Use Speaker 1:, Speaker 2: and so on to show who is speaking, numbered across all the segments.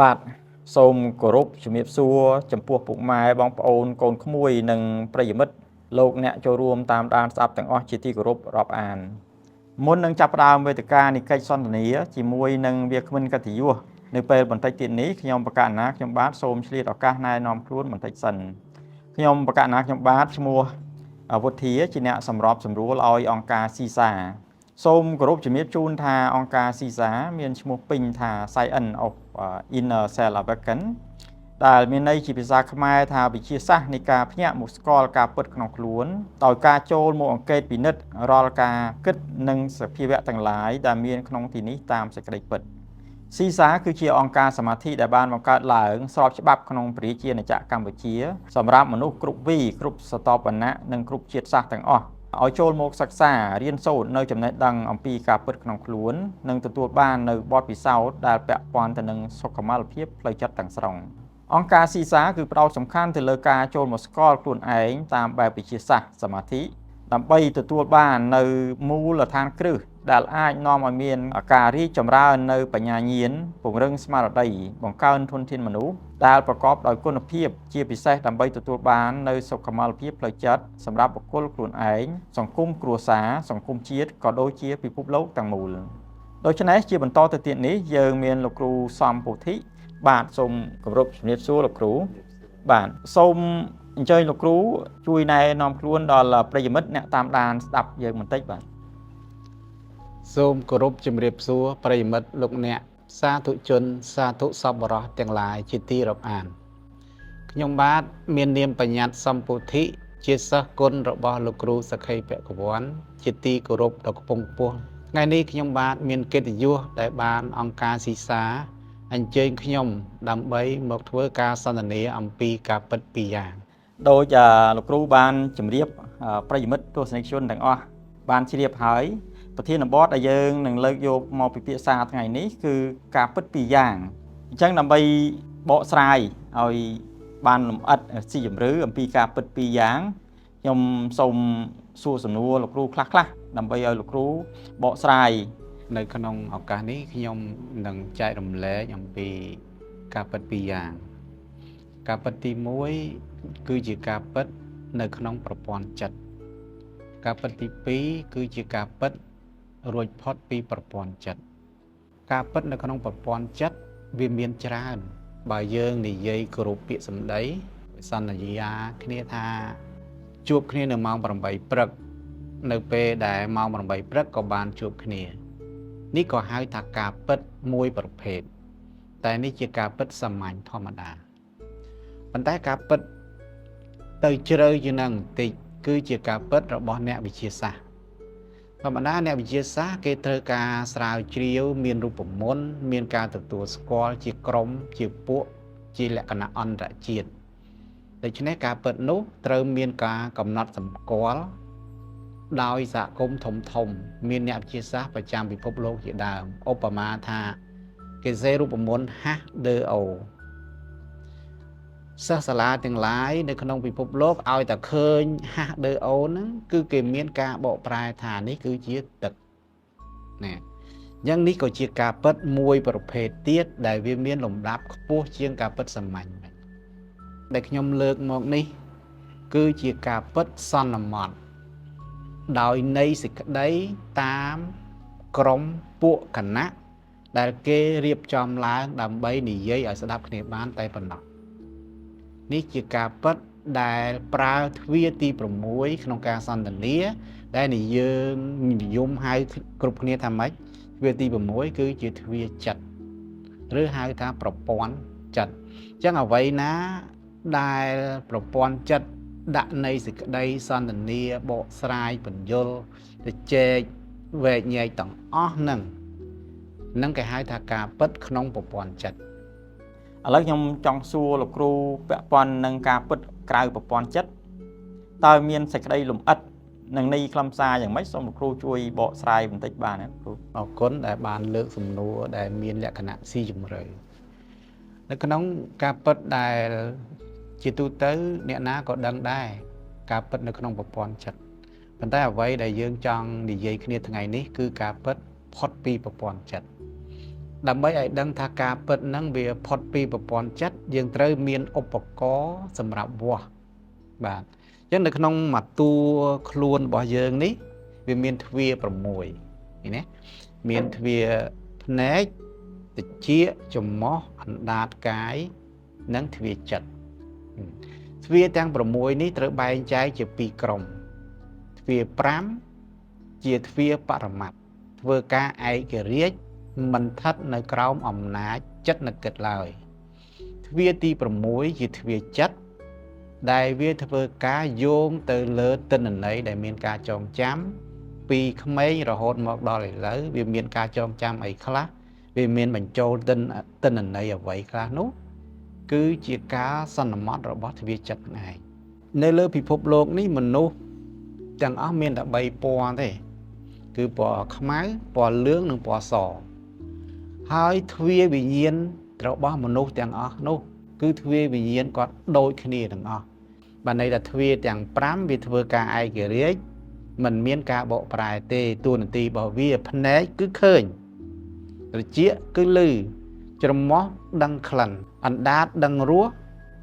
Speaker 1: បាទសូមគោរពជំរាបសួរចំពោះពុកម៉ែបងប្អូនកូនក្មួយនិងប្រិយមិត្តលោកអ្នកចូលរួមតាមដានស្ដាប់ទាំងអស់ជាទីគោរពរាប់អានមុននឹងចាប់ផ្ដើមវេទិកានិក្កិច្ចសន្ទនាជាមួយនឹងវាគ្មិនកិត្តិយសនៅពេលបន្តិចទៀតនេះខ្ញុំបកណ្ណាខ្ញុំបាទសូមឆ្លៀតឱកាសណែនាំខ្លួនបន្តិចសិនខ្ញុំបកណ្ណាខ្ញុំបាទឈ្មោះវុធាជាអ្នកសម្របសម្រួលឲ្យអង្គការស៊ីសាសូមគោរពជំរាបជូនថាអង្គការស៊ីសាមានឈ្មោះពេញថា Science of Inner Cell Awaken ដែលមានន័យជាភាសាខ្មែរថាវិទ្យាសាស្ត្រនៃការភ្ញាក់មកស្គាល់ការពិតក្នុងខ្លួនដោយការចូលមកអង្កេតពិនិត្យរាល់ការគិតនិងសភាវៈទាំងឡាយដែលមានក្នុងទីនេះតាមសេចក្តីពិតស៊ីសាគឺជាអង្គការសមាធិដែលបានបង្កើតឡើងស្របច្បាប់ក្នុងព្រះរាជាណាចក្រកម្ពុជាសម្រាប់មនុស្សគ្រប់វ័យគ្រប់ស្រទាប់វណ្ណៈនិងគ្រប់ជាតិសាសន៍ទាំងអស់ឲ្យចូលមកសិក្សារៀនសូត្រនៅចំណេះដឹងអំពីការពិតក្នុងខ្លួននិងទទួលបាននៅបទពិសោធន៍ដែលពាក់ព័ន្ធទៅនឹងសុខុមាលភាពផ្លូវចិត្តទាំងស្រុងអង្គការស៊ីសាគឺផ្ដោតសំខាន់ទៅលើការចូលមកស្គាល់ខ្លួនឯងតាមបែបវិទ្យាសាស្ត្រសមាធិដើម្បីទទួលបាននៅមូលដ្ឋានគ្រឹះដែលអាចនាំឲ្យមានការរីកចម្រើននៅបញ្ញាញាណពង្រឹងស្មារតីបង្កើនធនធានមនុស្សដែលប្រកបដោយគុណភាពជាពិសេសដើម្បីទទួលបាននៅសុខុមាលភាពផ្លូវចិត្តសម្រាប់បុគ្គលខ្លួនឯងសង្គមគ្រួសារសង្គមជាតិក៏ដូចជាពិភពលោកទាំងមូលដូច្នេះជាបន្តទៅទៀតនេះយើងមានលោកគ្រូសំពោធិបាទសូមគោរពជំរាបសួរលោកគ្រូបាទសូមអញ្ជើញលោកគ្រូជួយណែនាំខ្លួនដល់ប្រិយមិត្តអ្នកតាមដានស្ដាប់យើងបន្តិចបាទ
Speaker 2: សូមគោរពជំរាបសួរប្រិយមិត្តលោកអ្នកសាធុជនសាធុសប្បុរសទាំងឡាយជាទីរាប់អានខ្ញុំបាទមាននាមបញ្ញត្តិសំពោធិជាសិស្សគុណរបស់លោកគ្រូសក្ខីពកវ័នជាទីគោរពដ៏ខ្ពង់ខ្ពស់ថ្ងៃនេះខ្ញុំបាទមានកិត្តិយសដែលបានអង្គការស៊ីសាអញ្ជើញខ្ញុំដើម្បីមកធ្វើការសន្ទនាអំពីការពិតពីរយ៉ាង
Speaker 1: ដោយលោកគ្រូបានជម្រាបប្រិយមិត្តទស្សនិកជនទាំងអស់បានជ្រាបហើយប្រធានបទដែលយើងនឹងលើកយកមកពិភាក្សាថ្ងៃនេះគឺការពិតពីរយ៉ាងអញ្ចឹងដើម្បីបកស្រាយឲ្យបានលម្អិតស៊ីជម្រៅអំពីការពិតពីរយ៉ាងខ្ញុំសូមសួរសំណួរលោកគ្រូខ្លះៗដើម្បីឲ្យលោកគ្រូបកស្រាយ
Speaker 2: នៅក្នុងឱកាសនេះខ្ញុំនឹងចែករំលែកអំពីការពិតពីរយ៉ាងការពិតទី1គឺជាការពិតនៅក្នុងប្រព័ន្ធចិត្តការពិតទី2គឺជាការពិតរួចផុតពីប្រព័ន្ធចិត្តការពិតនៅក្នុងប្រព័ន្ធចិត្តវាមានច្រើនបើយើងនិយាយគោរពពាក្យសម្ដីសន្យាគ្នាថាជួបគ្នានៅម៉ោង8ព្រឹកនៅពេលដែលម៉ោង8ព្រឹកក៏បានជួបគ្នានេះក៏ហៅថាការពិតមួយប្រភេទតែនេះជាការពិតសាមញ្ញធម្មតាប៉ុន្តែការពិតទៅជ្រៅជាងនឹងបន្តិចគឺជាការពិតរបស់អ្នកវិទ្យាសាស្ត្រធម្មតាអ្នកវិទ្យាសាស្ត្រគេត្រូវការស្រាវជ្រាវមានរូបមន្តមានការទទួលស្គាល់ជាក្រុមជាពួកជាលក្ខណៈអន្តរជាតិដូច្នេះការពិតនោះត្រូវមានការកំណត់សម្គាល់ដោយសហគមន៍ធំមានអ្នកវិទ្យាសាស្ត្រប្រចាំពិភពលោកជាដើមឧបមាថាគេសេរូបមន្ត H2O សិស្សសាលាទាំងឡាយនៅក្នុងពិភពលោកឲ្យតែឃើញ H2O ហ្នឹងគឺគេមានការបកប្រែថានេះគឺជាទឹកណាអញ្ចឹងនេះក៏ជាការពិតមួយប្រភេទទៀតដែលវាមានលំដាប់ខ្ពស់ជាងការពិតសាមញ្ញដែលខ្ញុំលើកមកនេះគឺជាការពិតសន្មតដោយនៃសេចក្តីតាមក្រុមពួកគណៈដែលគេរៀបចំឡើងដើម្បីនិយាយឲ្យស្ដាប់គ្នាបានតែប៉ុណ្ណោះនេះជាការពិតដែលប្រើទ្វារទី6ក្នុងការសន្ទនាដែលយើងនិយមហៅគ្រប់គ្នាថាម៉េចទ្វារទី6គឺជាទ្វារចិត្តឬហៅថាប្រព័ន្ធចិត្តអញ្ចឹងអ្វីណាដែលប្រព័ន្ធចិត្តដាក់នៃសេចក្តីសន្ទនាបកស្រាយបញ្យលទៅចែកវែកញែកទាំងអស់នឹងគេហៅថាការពិតក្នុងប្រព័ន្ធចិត្ត
Speaker 1: ឥឡូវខ្ញុំចង់សួរលោកគ្រូពាក់ព័ន្ធនឹងការពិតក្រៅប្រព័ន្ធចិត្តតើមានសេចក្តីលម្អិតនឹងន័យខ្លឹមសារយ៉ាងម៉េចសូមលោកគ្រូជួយបកស្រាយបន្តិចបានទេគ្រូ
Speaker 2: អរគុណដែលបានលើកសំណួរដែលមានលក្ខណៈស៊ីជម្រៅនៅក្នុងការពិតដែលជាទូទៅអ្នកណាក៏ដឹងដែរការពិតនៅក្នុងប្រព័ន្ធចិត្តប៉ុន្តែអ្វីដែលយើងចង់និយាយគ្នាថ្ងៃនេះគឺការពិតផុតពីប្រព័ន្ធចិត្ត ដើម្បីឲ្យដឹងថាការពិតហ្នឹងវាផុតពីប្រព័ន្ធចិត្តយើងត្រូវមានឧបករណ៍សម្រាប់វាស់បាទអញ្ចឹងនៅក្នុងមួយតួខ្លួនរបស់យើងនេះវាមានទ្វារ6ឃើញទេមានទ្វារភ្នែកតិចច្រមុះអណ្ដាតកាយនិងទ្វារចិត្តទ្វារទាំង6នេះត្រូវបែងចែកជា2ក្រុមទ្វារ5ជាទ្វារបរមត្តធ្វើការឯករាជ្យមិនស្ថិតនៅក្រោមអំណាចចិត្តនឹកគិតឡើយទ្វារទី6ជាទ្វារចិត្តដែលវាធ្វើការយោងទៅលើទិន្នន័យដែលមានការចងចាំពីក្មេងរហូតមកដល់ឥឡូវវាមានការចងចាំអីខ្លះវាមានបញ្ចូលទិន្នន័យអ្វីខ្លះនោះគឺជាការសន្មត់របស់ទ្វារចិត្តឯងនៅលើពិភពលោកនេះមនុស្សទាំងអស់មានតែ3ពណ៌ទេគឺពណ៌ខ្មៅពណ៌លឿងនិងពណ៌សហើយទ្វារវិញ្ញាណរបស់មនុស្សទាំងអស់នោះគឺទ្វារវិញ្ញាណគាត់ដូចគ្នាទាំងអស់បានន័យថាទ្វារទាំង5វាធ្វើការឯករាជ្យមិនមានការបកប្រែទេតួនាទីរបស់វាភ្នែកគឺឃើញត្រចៀកគឺឮច្រមុះដឹងក្លិនអណ្ដាតដឹងរស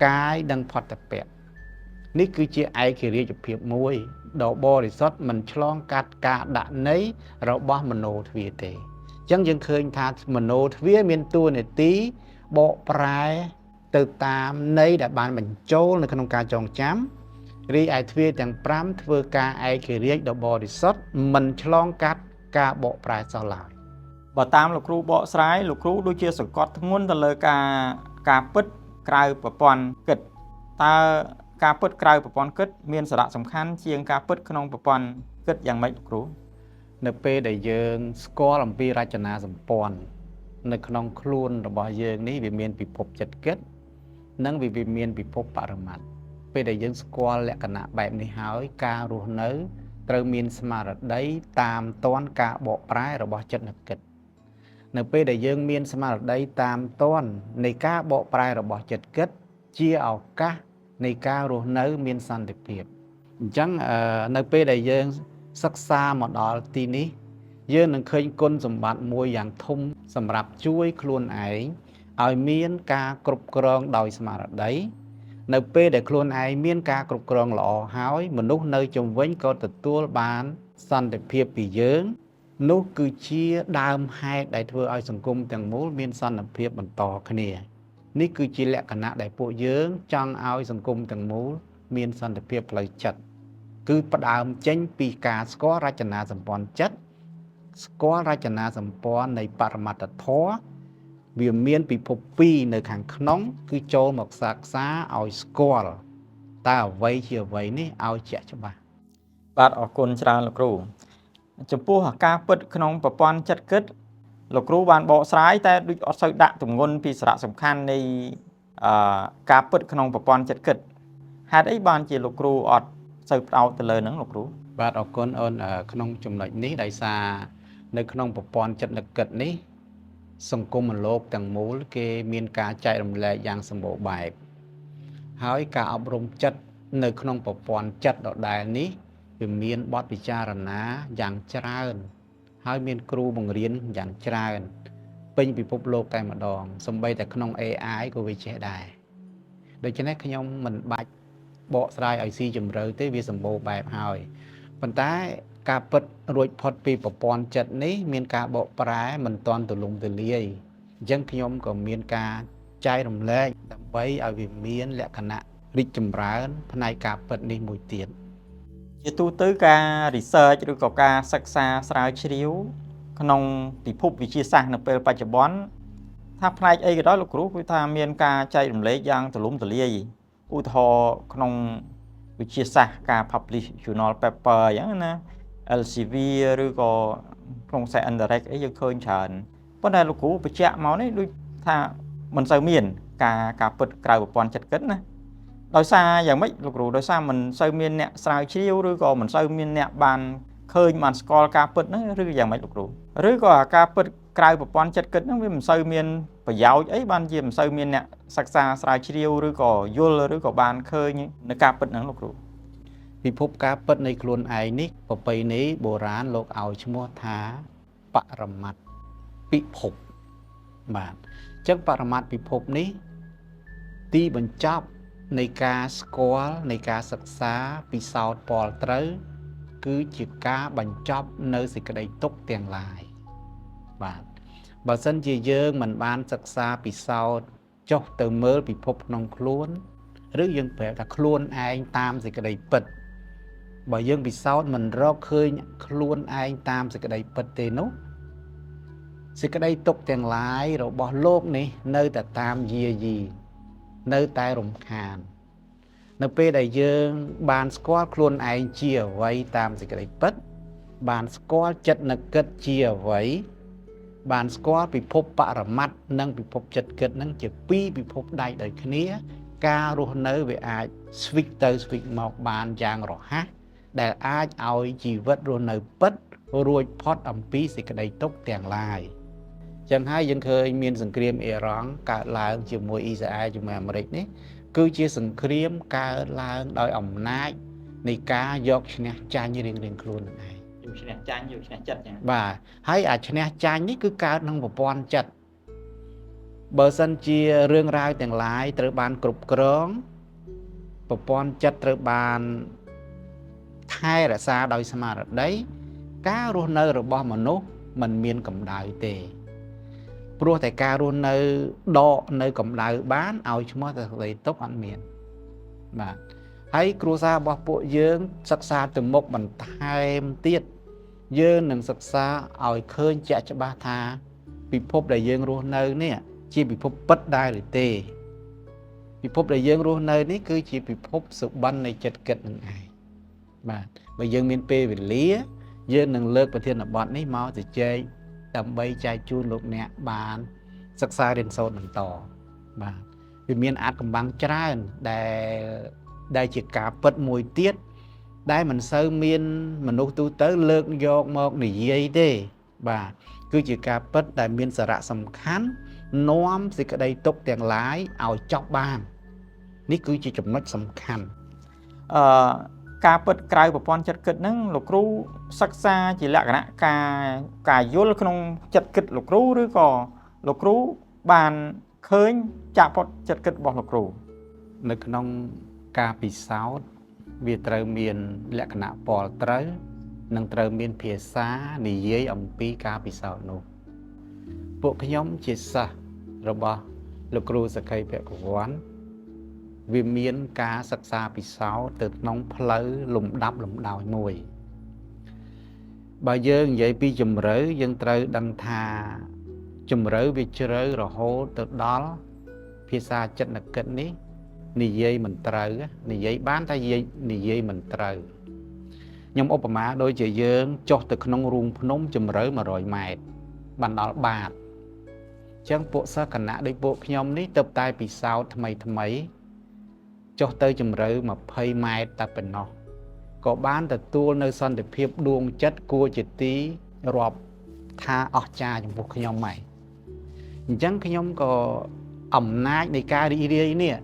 Speaker 2: កាយដឹងផុតពៈនេះគឺជាឯករាជ្យភាពមួយដ៏បរិសុទ្ធមិនឆ្លងកាត់ការដាក់ន័យរបស់មโนទ្វារទេអញ្ចឹងយើងឃើញថាមโนទ្វារមានតួនាទីបកប្រែទៅតាមន័យដែលបានបញ្ចូលនៅក្នុងការចងចាំរីឯទ្វារទាំង5ធ្វើការឯករាជ្យដ៏បរិសុទ្ធមិនឆ្លងកាត់ការបកប្រែសោះឡើយ
Speaker 1: បើតាមលោកគ្រូបកស្រាយលោកគ្រូដូចជាសង្កត់ធ្ងន់ទៅលើការពិតក្រៅប្រព័ន្ធគិតតើការពិតក្រៅប្រព័ន្ធគិតមានសារៈសំខាន់ជាងការពិតក្នុងប្រព័ន្ធគិតយ៉ាងម៉េចលោកគ្រូ
Speaker 2: នៅពេលដែលយើងស្គាល់អំពីរចនាសម្ព័ន្ធនៅក្នុងខ្លួនរបស់យើងនេះវាមានពិភពចិត្តគិតនិងវាមានពិភពបរមត្តពេលដែលយើងស្គាល់លក្ខណៈបែបនេះហើយការរស់នៅត្រូវមានស្មារតីតាមទាន់ការបកប្រែរបស់ចិត្តនឹកគិតនៅពេលដែលយើងមានស្មារតីតាមទាន់នៃការបកប្រែរបស់ចិត្តគិតជាឱកាសនៃការរស់នៅមានសន្តិភាពអញ្ចឹងនៅពេលដែលយើងសិក្សាមកដល់ទីនេះយើងនឹងឃើញគុណសម្បត្តិមួយយ៉ាងធំសម្រាប់ជួយខ្លួនឯងឲ្យមានការគ្រប់គ្រងដោយស្មារតីនៅពេលដែលខ្លួនឯងមានការគ្រប់គ្រងល្អហើយមនុស្សនៅជុំវិញក៏ទទួលបានសន្តិភាពពីយើងនោះគឺជាដើមហេតុដែលធ្វើឲ្យសង្គមទាំងមូលមានសន្តិភាពបន្តគ្នានេះគឺជាលក្ខណៈដែលពួកយើងចង់ឲ្យសង្គមទាំងមូលមានសន្តិភាពផ្លូវចិត្តគឺផ្ដើមចេញពីការស្គាល់រចនាសម្ព័ន្ធចិត្តស្គាល់រចនាសម្ព័ន្ធនៃបរមត្តធម៌វាមានពិភព2នៅខាងក្នុងគឺចូលមកសិក្សាឲ្យស្គាល់តើអ្វីជាអ្វីនេះឲ្យជាក់ច្បាស់
Speaker 1: បាទអរគុណច្រើនលោកគ្រូចំពោះការពិតក្នុងប្រព័ន្ធចិត្តគិតលោកគ្រូបានបកស្រាយតែដូចអត់សូវដាក់ទម្ងន់ពីសារៈសំខាន់នៃការពិតក្នុងប្រព័ន្ធចិត្តគិតហេតុអីបានជាលោកគ្រូអត់សូវផ្ដោតទៅលើហ្នឹងលោកគ្រូ
Speaker 2: បាទអរគុណអូនក្នុងចំណុចនេះដោយសារនៅក្នុងប្រព័ន្ធចិត្តនឹកគិតនេះសង្គមលោកទាំងមូលគេមានការចែករំលែកយ៉ាងសម្បូរបែបហើយការអប់រំចិត្តនៅក្នុងប្រព័ន្ធចិត្តដដែលនេះវាមានបទពិចារណាយ៉ាងច្រើនហើយមានគ្រូបង្រៀនយ៉ាងច្រើនពេញពិភពលោកតែម្ដងសូម្បីតែក្នុង AI ក៏វាចេះដែរដូច្នេះខ្ញុំមិនបាច់បកស្រាយឲ្យស៊ីជម្រៅទេវាសម្បូរបែបហើយប៉ុន្តែការពិតរួចផុតពីប្រព័ន្ធចិត្តនេះមានការបកប្រែមិនទាន់ទូលំទូលាយអញ្ចឹងខ្ញុំក៏មានការចែករំលែកដើម្បីឲ្យវាមានលក្ខណៈរីកចម្រើនផ្នែកការពិតនេះមួយទៀត
Speaker 1: ជាទូទៅការ research ឬក៏ការសិក្សាស្រាវជ្រាវក្នុងពិភពវិទ្យាសាស្ត្រនៅពេលបច្ចុប្បន្នថាផ្នែកអីក៏ដោយលោកគ្រូគឺថាមានការចែករំលែកយ៉ាងទូលំទូលាយឧទាហរណ៍ក្នុងវិទ្យាសាស្ត្រការ publish journal paper អញ្ចឹងណា Elsevier ឬក៏ក្នុងខ្សែ Indirect អីយើងឃើញច្រើនប៉ុន្តែលោកគ្រូបញ្ជាក់មកនេះដូចថាមិនសូវមានការពិតក្រៅប្រព័ន្ធចិត្តគិតណាដោយសារយ៉ាងម៉េចលោកគ្រូដោយសារមិនសូវមានអ្នកស្រាវជ្រាវឬក៏មិនសូវមានអ្នកបានឃើញបានស្គាល់ការពិតហ្នឹងឬយ៉ាងម៉េចលោកគ្រូឬក៏ការពិតក្រៅប្រព័ន្ធចិត្តគិតហ្នឹងវាមិនសូវមានប្រយោជន៍អីបានជាមិនសូវមានអ្នកសិក្សាស្រាវជ្រាវឬក៏យល់ឬក៏បានឃើញនៅការពិតហ្នឹងលោកគ្រូ
Speaker 2: ពិភពការពិតនៃខ្លួនឯងនេះប្រពៃណីបុរាណលោកឲ្យឈ្មោះថាបរមត្តពិភព បាទចឹងបរមត្ថពិភពនេះទីបញ្ចប់នៃការស្គាល់នៃការសិក្សាពិសោធន៍ពលត្រូវគឺជាការបញ្ចប់នៅសេចក្តីទុក្ខទាំងឡាយបាទបើសិនជាយើងមិនបានសិក្សាពិសោធន៍ចុះទៅមើលពិភពក្នុងខ្លួនឬយើងប្រាប់ថាខ្លួនឯងតាមសេចក្តីពិតបើយើងពិសោធន៍មិនរកឃើញខ្លួនឯងតាមសេចក្តីពិតទេនោះសេចក្តីទុក្ខទាំងឡាយរបស់លោកនេះនៅតែតាមយាយីនៅតែរំខាននៅពេលដែលយើងបានស្គាល់ខ្លួនឯងជាអ្វីតាមសេចក្តីពិតបានស្គាល់ចិត្តនឹកគិតជាអ្វីបានស្គាល់ពិភពបរមត្តនិងពិភពចិត្តគិតនឹងជាពីរពិភពដៃដោយគ្នាការរស់នៅវាអាចស្វិចទៅស្វិចមកបានយ៉ាងរហ័សដែលអាចឲ្យជីវិតរស់នៅពិតរួចផុតអំពីសេចក្តីទុក្ខទាំងឡាយចឹងហើយយើងឃើញមានសង្គ្រាមអ៊ីរ៉ង់កើតឡើងជាមួយអ៊ីស្រាអែលជាមួយអាមេរិកនេះគឺជាសង្គ្រាមកើតឡើងដោយអំណាចនៃការយកឈ្នះចាញ់រៀងៗខ្លួននឹងឯង
Speaker 1: យកឈ្នះចាញ់យកឈ្នះចិត្តចឹង
Speaker 2: បាទហើយអាឈ្នះចាញ់នេះគឺកើតក្នុងប្រព័ន្ធចិត្តបើសិនជារឿងរ៉ាវទាំងឡាយត្រូវបានគ្រប់គ្រងប្រព័ន្ធចិត្តត្រូវបានថែរក្សាដោយស្មារតីការរស់នៅរបស់មនុស្សមិនមានកម្ដៅទេព្រោះតែការរស់នៅដកនៅកម្ដៅបានឲ្យឈ្មោះតែសេចក្តីទុក្ខអត់មានបាទហើយគ្រួសាររបស់ពួកយើងសិក្សាទៅមុខបន្ថែមទៀតយើងនឹងសិក្សាឲ្យឃើញជាក់ច្បាស់ថាពិភពដែលយើងរស់នៅនេះជាពិភពពិតដែរឬទេពិភពដែលយើងរស់នៅនេះគឺជាពិភពសុបិននៃចិត្តគិតនឹងឯងបាទបើយើងមានពេលវេលាយើងនឹងលើកប្រធានបទនេះមកជជែកដើម្បីចែកជូនលោកអ្នកបានសិក្សារៀនសូត្របន្តបាទវាមានអាចកំបាំងច្រើនដែលជាការពិតមួយទៀតដែលមិនសូវមានមនុស្សទូទៅលើកយកមកនិយាយទេបាទគឺជាការពិតដែលមានសារៈសំខាន់នាំសេចក្តីទុក្ខទាំងឡាយឲ្យចប់បាននេះគឺជាចំណុចសំខាន់
Speaker 1: ការពិតក្រៅប្រព័ន្ធចិត្តគិតហ្នឹងលោកគ្រូសិក្សាជាលក្ខណៈការយល់ក្នុងចិត្តគិតលោកគ្រូឬក៏លោកគ្រូបានឃើញចាក់ផុតចិត្តគិតរបស់លោកគ្រូ
Speaker 2: នៅក្នុងការពិសោធន៍វាត្រូវមានលក្ខណៈពលត្រូវនិងត្រូវមានភាសានិយាយអំពីការពិសោធន៍នោះពួកខ្ញុំជាសិស្សរបស់លោកគ្រូសក្ខីភគវ័នវាមានការសិក្សាពិសោធន៍ទៅក្នុងផ្លូវលំដាប់លំដោយមួយបើយើងនិយាយពីជំរឿយើងត្រូវដឹងថាជំរឿវាជ្រៅរហូតទៅដល់ភាសាចិត្តនឹកគិតនេះនិយាយមិនត្រូវនិយាយបានតែនិយាយមិនត្រូវខ្ញុំឧបមាដូចជាយើងចុះទៅក្នុងរូងភ្នំជំរឿ100ម៉ែត្របានដល់បាតអញ្ចឹងពួកសិស្សគណៈដូចពួកខ្ញុំនេះទៅតែពិសោធន៍ថ្មីចុះទៅជំរឿ20ម៉ែត្រតែប៉ុណ្ណោះក៏បានទទួលនៅសន្តិភាពដួងចិត្តគួរជាទីរាប់ថាអស្ចារ្យចំពោះខ្ញុំហើយអញ្ចឹងខ្ញុំក៏អំណាចនៃការរីករាយនេះ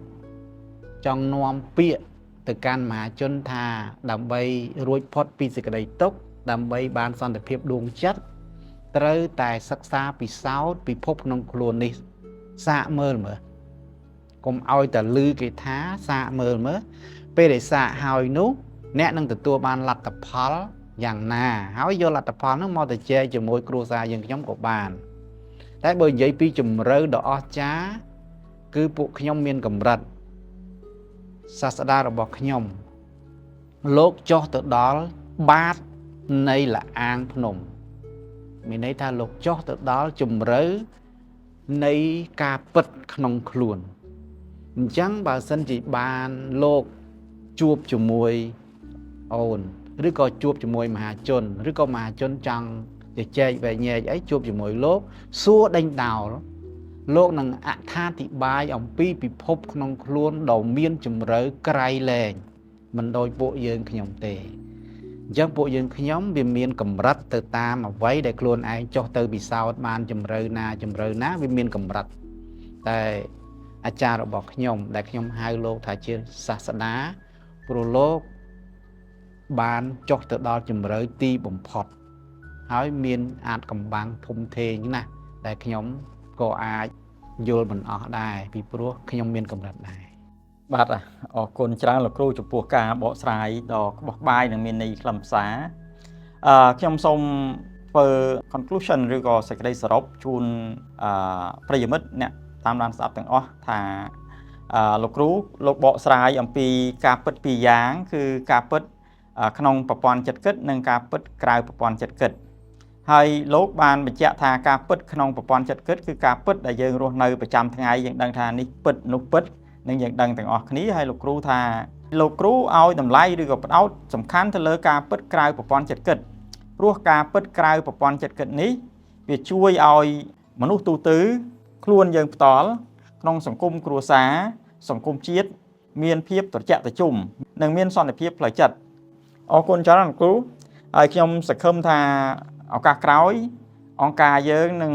Speaker 2: ចង់នាំពាក្យទៅកាន់មហាជនថាដើម្បីរួចផុតពីសេចក្តីទុក្ខដើម្បីបានសន្តិភាពដួងចិត្តត្រូវតែសិក្សាពិសោធន៍ពិភពក្នុងខ្លួននេះសាកមើលមើលកុំឲ្យតែឮគេថាសាកមើលមើលពេលដែលសាកហើយនោះអ្នកនឹងទទួលបានលទ្ធផលយ៉ាងណាហើយយកលទ្ធផលនោះមកទៅចែកជាមួយគ្រួសារយើងខ្ញុំក៏បានតែបើនិយាយពីជំរឿដ៏អស្ចារ្យគឺពួកខ្ញុំមានកម្រិតសាស្តារបស់ខ្ញុំលោកចុះទៅដល់បាតនៃលអាងភ្នំមានន័យថាលោកចុះទៅដល់ជំរឿនៃការពិតក្នុងខ្លួនអញ្ចឹងបើសិនជាបានលោកជួបជាមួយអូនឬក៏ជួបជាមួយមហាជនឬក៏មហាជនចង់ជជែកវែងញែកអីជួបជាមួយលោកសួរដេញដោលលោកនឹងអត្ថាធិប្បាយអំពីពិភពក្នុងខ្លួនដ៏មានជំរឿក្រៃលែងមិនដូចពួកយើងខ្ញុំទេអញ្ចឹងពួកយើងខ្ញុំវាមានកម្រិតទៅតាមអ្វីដែលខ្លួនឯងចុះទៅពិសោធន៍បានជំរឿណាវាមានកម្រិតតែអាចារ្យរបស់ខ្ញុំដែលខ្ញុំហៅលោកថាជាសាស្តាព្រោះលោកបានចុះទៅដល់ជំរឿទីបំផុតហើយមានអាចកំបាំងធំធេងណាស់ដែលខ្ញុំ ក៏អាចយល់មិនអស់ដែរពីព្រោះខ្ញុំមានកម្រិតដែរ
Speaker 1: បាទអរគុណច្រើនលោកគ្រូចំពោះការបកស្រាយដ៏ក្បោះក្បាយនិងមានន័យខ្លឹមសារខ្ញុំសូមធ្វើ conclusion ឬក៏សេចក្តីសរុបជូនប្រិយមិត្តអ្នកតាមដានស្ដាប់ទាំងអស់ថាលោកគ្រូលោកបកស្រាយអំពីការពិតពីរយ៉ាងគឺការពិតក្នុងប្រព័ន្ធចិត្តគិតនិងការពិតក្រៅប្រព័ន្ធចិត្តគិតហើយលោកបានបញ្ជាក់ថាការពិតក្នុងប្រព័ន្ធចិត្តគិតគឺការពិតដែលយើងរស់នៅប្រចាំថ្ងៃយើងដឹងថានេះពិតនោះពិតនឹងយើងដឹងទាំងអស់គ្នាហើយលោកគ្រូថាលោកគ្រូឲ្យតម្លៃឬក៏ផ្ដោតសំខាន់ទៅលើការពិតក្រៅប្រព័ន្ធចិត្តគិតព្រោះការពិតក្រៅប្រព័ន្ធចិត្តគិតនេះវាជួយឲ្យមនុស្សទូទៅខ្លួនយើងផ្ទាល់ក្នុងសង្គមគ្រួសារសង្គមជាតិមានភាពត្រជាក់ត្រជុំនិងមានសន្តិភាពផ្លូវចិត្តអរគុណច្រើនលោកគ្រូហើយខ្ញុំសង្ឃឹមថាឱកាសក្រោយអង្គការយើងនឹង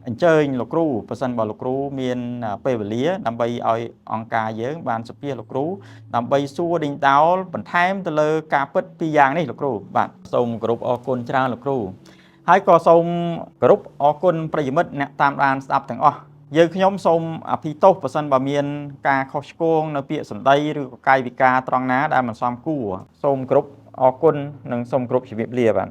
Speaker 1: អញ្ជើញលោកគ្រូប្រសិនបើលោកគ្រូមានពេលវេលាដើម្បីឲ្យអង្គការយើងបានសុភាលោកគ្រូដើម្បីសួរដេញដោលបន្ថែមទៅលើការពិតពីរយ៉ាងនេះលោកគ្រូបាទសូមគោរពអរគុណច្រើនលោកគ្រូហើយក៏សូមគោរពអរគុណប្រិយមិត្តអ្នកតាមដានស្ដាប់ទាំងអស់យើងខ្ញុំសូមអភ័យទោសប្រសិនបើមានការខុសឆ្គងនៅពាក្យសម្ដីឬក៏កាយវិការត្រង់ណាដែលមិនសមគួរសូមគោរពអរគុណនិងសូមគោរពជម្រាបលាបាទ